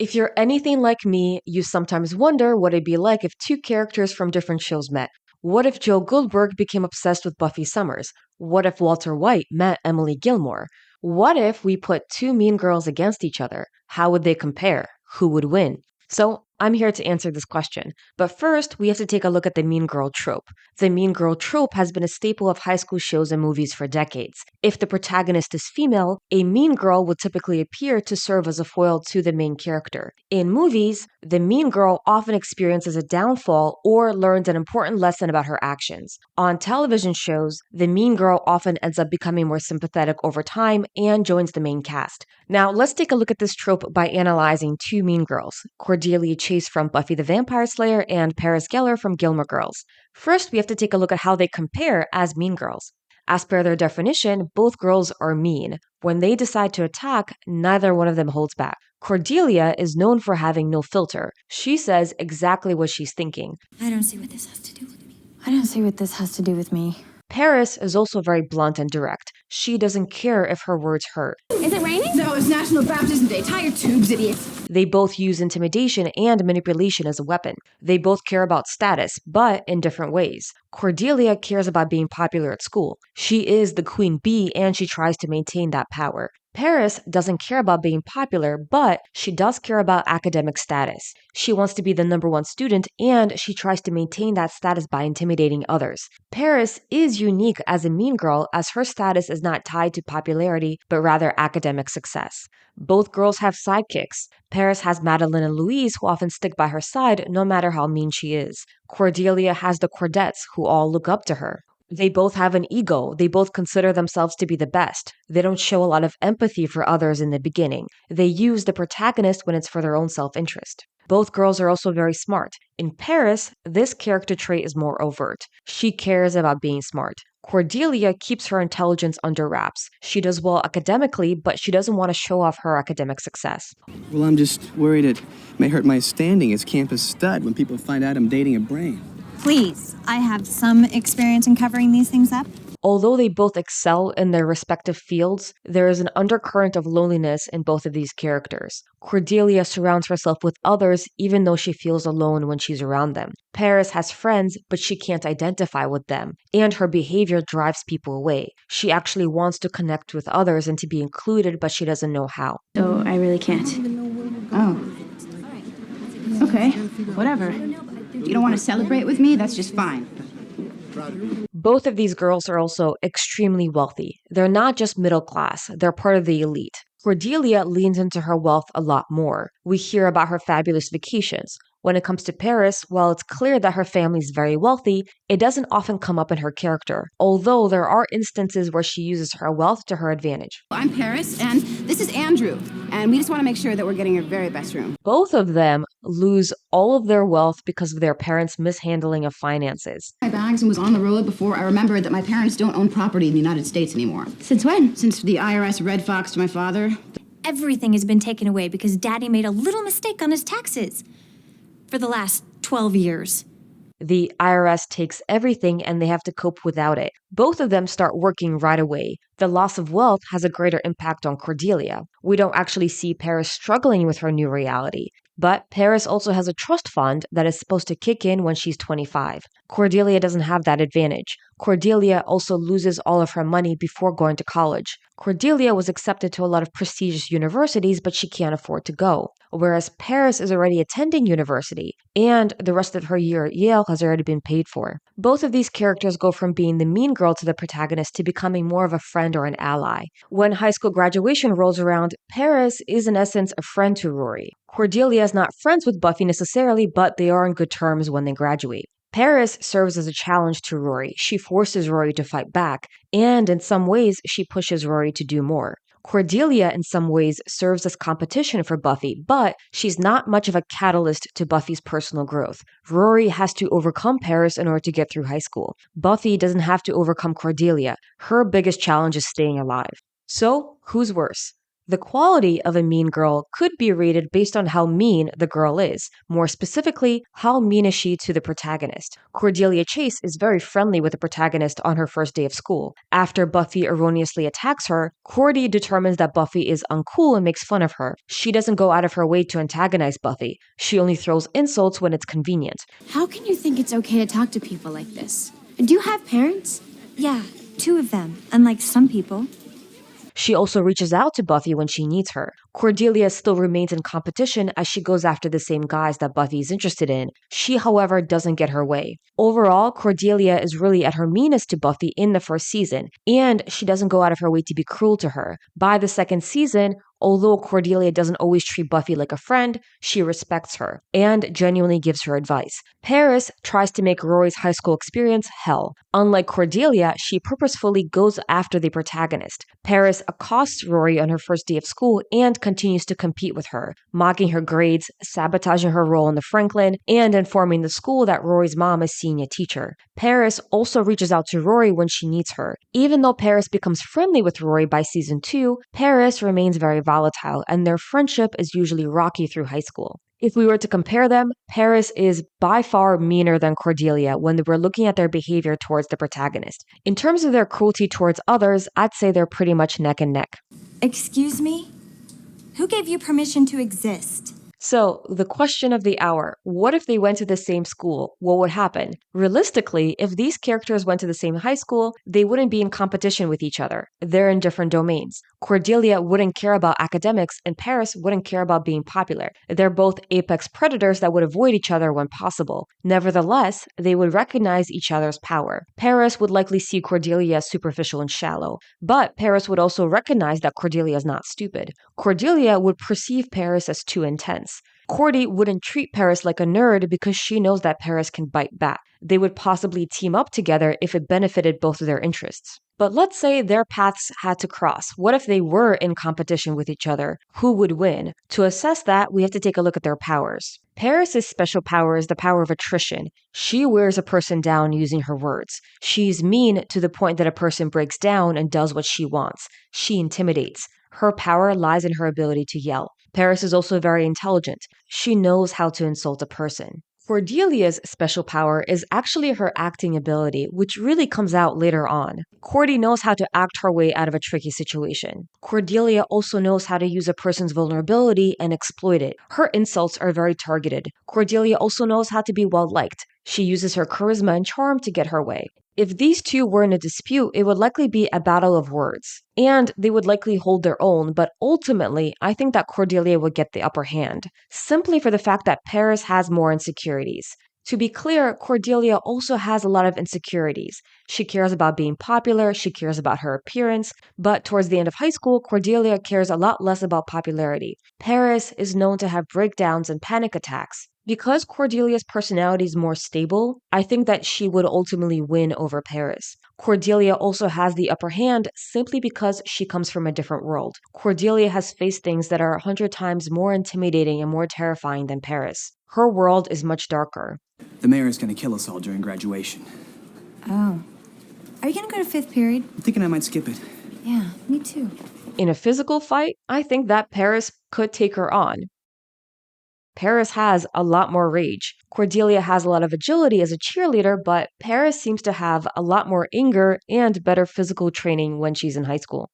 If you're anything like me, you sometimes wonder what it'd be like if two characters from different shows met. What if Joe Goldberg became obsessed with Buffy Summers? What if Walter White met Emily Gilmore? What if we put two mean girls against each other? How would they compare? Who would win? So, I'm here to answer this question. But first, we have to take a look at the mean girl trope. The mean girl trope has been a staple of high school shows and movies for decades. If the protagonist is female, a mean girl would typically appear to serve as a foil to the main character. In movies, the mean girl often experiences a downfall or learns an important lesson about her actions. On television shows, the mean girl often ends up becoming more sympathetic over time and joins the main cast. Now, let's take a look at this trope by analyzing two mean girls, Cordelia Chase from Buffy the Vampire Slayer and Paris Geller from Gilmore Girls. First, we have to take a look at how they compare as mean girls. As per their definition, both girls are mean. When they decide to attack, neither one of them holds back. Cordelia is known for having no filter. She says exactly what she's thinking. I don't see what this has to do with me. I don't see what this has to do with me. Paris is also very blunt and direct. She doesn't care if her words hurt. Is it raining? No, it's National Baptism Day. Tie your tubes, idiots. They both use intimidation and manipulation as a weapon. They both care about status, but in different ways. Cordelia cares about being popular at school. She is the queen bee and she tries to maintain that power. Paris doesn't care about being popular, but she does care about academic status. She wants to be the number one student and she tries to maintain that status by intimidating others. Paris is unique as a mean girl as her status is not tied to popularity, but rather academic success. Both girls have sidekicks. Paris has Madeline and Louise who often stick by her side no matter how mean she is. Cordelia has the Cordettes who all look up to her. They both have an ego. They both consider themselves to be the best. They don't show a lot of empathy for others in the beginning. They use the protagonist when it's for their own self-interest. Both girls are also very smart. In Paris, this character trait is more overt. She cares about being smart. Cordelia keeps her intelligence under wraps. She does well academically, but she doesn't want to show off her academic success. Well, I'm just worried it may hurt my standing as campus stud when people find out I'm dating a brain. Please, I have some experience in covering these things up. Although they both excel in their respective fields, there is an undercurrent of loneliness in both of these characters. Cordelia surrounds herself with others even though she feels alone when she's around them. Paris has friends, but she can't identify with them, and her behavior drives people away. She actually wants to connect with others and to be included, but she doesn't know how. So I really can't. Oh. Okay, whatever. If you don't want to celebrate with me, that's just fine. Both of these girls are also extremely wealthy. They're not just middle class, they're part of the elite. Cordelia leans into her wealth a lot more. We hear about her fabulous vacations. When it comes to Paris, while it's clear that her family is very wealthy, it doesn't often come up in her character, although there are instances where she uses her wealth to her advantage. I'm Paris, and this is Andrew, and we just want to make sure that we're getting your very best room. Both of them lose all of their wealth because of their parents' mishandling of finances. My bags and was on the road before I remembered that my parents don't own property in the United States anymore. Since when? Since the IRS red foxed my father. Everything has been taken away because Daddy made a little mistake on his taxes for the last 12 years. The IRS takes everything and they have to cope without it. Both of them start working right away. The loss of wealth has a greater impact on Cordelia. We don't actually see Paris struggling with her new reality. But Paris also has a trust fund that is supposed to kick in when she's 25. Cordelia doesn't have that advantage. Cordelia also loses all of her money before going to college. Cordelia was accepted to a lot of prestigious universities, but she can't afford to go. Whereas Paris is already attending university, and the rest of her year at Yale has already been paid for. Both of these characters go from being the mean girl to the protagonist to becoming more of a friend or an ally. When high school graduation rolls around, Paris is in essence a friend to Rory. Cordelia is not friends with Buffy necessarily, but they are on good terms when they graduate. Paris serves as a challenge to Rory. She forces Rory to fight back, and in some ways, she pushes Rory to do more. Cordelia, in some ways, serves as competition for Buffy, but she's not much of a catalyst to Buffy's personal growth. Rory has to overcome Paris in order to get through high school. Buffy doesn't have to overcome Cordelia. Her biggest challenge is staying alive. So, who's worse? The quality of a mean girl could be rated based on how mean the girl is. More specifically, how mean is she to the protagonist? Cordelia Chase is very friendly with the protagonist on her first day of school. After Buffy erroneously attacks her, Cordy determines that Buffy is uncool and makes fun of her. She doesn't go out of her way to antagonize Buffy. She only throws insults when it's convenient. How can you think it's okay to talk to people like this? Do you have parents? Yeah, 2 of them, unlike some people. She also reaches out to Buffy when she needs her. Cordelia still remains in competition as she goes after the same guys that Buffy is interested in. She, however, doesn't get her way. Overall, Cordelia is really at her meanest to Buffy in the first season, and she doesn't go out of her way to be cruel to her. By the second season, although Cordelia doesn't always treat Buffy like a friend, she respects her and genuinely gives her advice. Paris tries to make Rory's high school experience hell. Unlike Cordelia, she purposefully goes after the protagonist. Paris accosts Rory on her first day of school and continues to compete with her, mocking her grades, sabotaging her role in the Franklin, and informing the school that Rory's mom is seeing a teacher. Paris also reaches out to Rory when she needs her. Even though Paris becomes friendly with Rory by season 2, Paris remains very volatile, and their friendship is usually rocky through high school. If we were to compare them, Paris is by far meaner than Cordelia when we're looking at their behavior towards the protagonist. In terms of their cruelty towards others, I'd say they're pretty much neck and neck. Excuse me? Who gave you permission to exist? So, the question of the hour, what if they went to the same school? What would happen? Realistically, if these characters went to the same high school, they wouldn't be in competition with each other. They're in different domains. Cordelia wouldn't care about academics, and Paris wouldn't care about being popular. They're both apex predators that would avoid each other when possible. Nevertheless, they would recognize each other's power. Paris would likely see Cordelia as superficial and shallow, but Paris would also recognize that Cordelia is not stupid. Cordelia would perceive Paris as too intense. Cordy wouldn't treat Paris like a nerd because she knows that Paris can bite back. They would possibly team up together if it benefited both of their interests. But let's say their paths had to cross. What if they were in competition with each other? Who would win? To assess that, we have to take a look at their powers. Paris's special power is the power of attrition. She wears a person down using her words. She's mean to the point that a person breaks down and does what she wants. She intimidates. Her power lies in her ability to yell. Paris is also very intelligent. She knows how to insult a person. Cordelia's special power is actually her acting ability, which really comes out later on. Cordy knows how to act her way out of a tricky situation. Cordelia also knows how to use a person's vulnerability and exploit it. Her insults are very targeted. Cordelia also knows how to be well-liked. She uses her charisma and charm to get her way. If these two were in a dispute, it would likely be a battle of words, and they would likely hold their own, but ultimately, I think that Cordelia would get the upper hand, simply for the fact that Paris has more insecurities. To be clear, Cordelia also has a lot of insecurities. She cares about being popular, she cares about her appearance, but towards the end of high school, Cordelia cares a lot less about popularity. Paris is known to have breakdowns and panic attacks. Because Cordelia's personality is more stable, I think that she would ultimately win over Paris. Cordelia also has the upper hand simply because she comes from a different world. Cordelia has faced things that are 100 times more intimidating and more terrifying than Paris. Her world is much darker. The mayor is going to kill us all during graduation. Oh. Are you gonna go to 5th period? I'm thinking I might skip it. Yeah, me too. In a physical fight, I think that Paris could take her on. Paris has a lot more rage. Cordelia has a lot of agility as a cheerleader, but Paris seems to have a lot more anger and better physical training when she's in high school.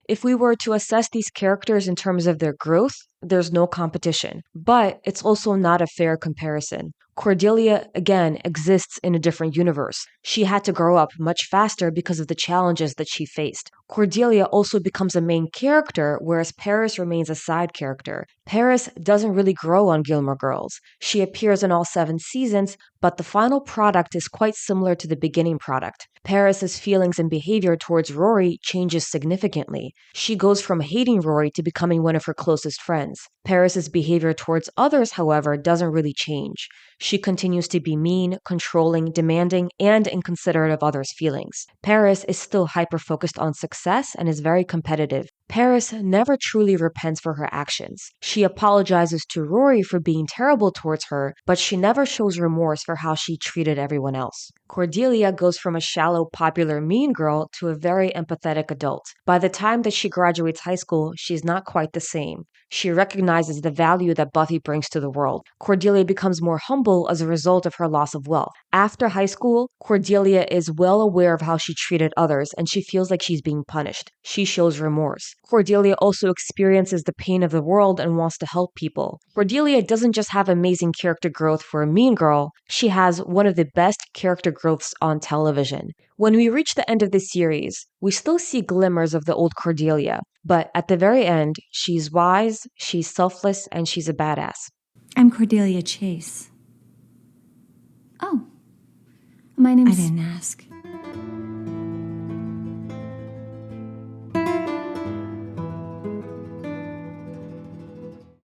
If we were to assess these characters in terms of their growth, there's no competition. But it's also not a fair comparison. Cordelia, again, exists in a different universe. She had to grow up much faster because of the challenges that she faced. Cordelia also becomes a main character, whereas Paris remains a side character. Paris doesn't really grow on Gilmore Girls. She appears in all 7 seasons, but the final product is quite similar to the beginning product. Paris's feelings and behavior towards Rory changes significantly. She goes from hating Rory to becoming one of her closest friends. Paris's behavior towards others, however, doesn't really change. She continues to be mean, controlling, demanding, and inconsiderate of others' feelings. Paris is still hyper-focused on success and is very competitive. Paris never truly repents for her actions. She apologizes to Rory for being terrible towards her, but she never shows remorse for how she treated everyone else. Cordelia goes from a shallow, popular mean girl to a very empathetic adult. By the time that she graduates high school, she's not quite the same. She recognizes the value that Buffy brings to the world. Cordelia becomes more humble as a result of her loss of wealth. After high school, Cordelia is well aware of how she treated others, and she feels like she's being punished. She shows remorse. Cordelia also experiences the pain of the world and wants to help people. Cordelia doesn't just have amazing character growth for a mean girl, she has one of the best character growths on television. When we reach the end of the series, we still see glimmers of the old Cordelia, but at the very end, she's wise, she's selfless, and she's a badass. I'm Cordelia Chase. Oh. My name's... I didn't ask.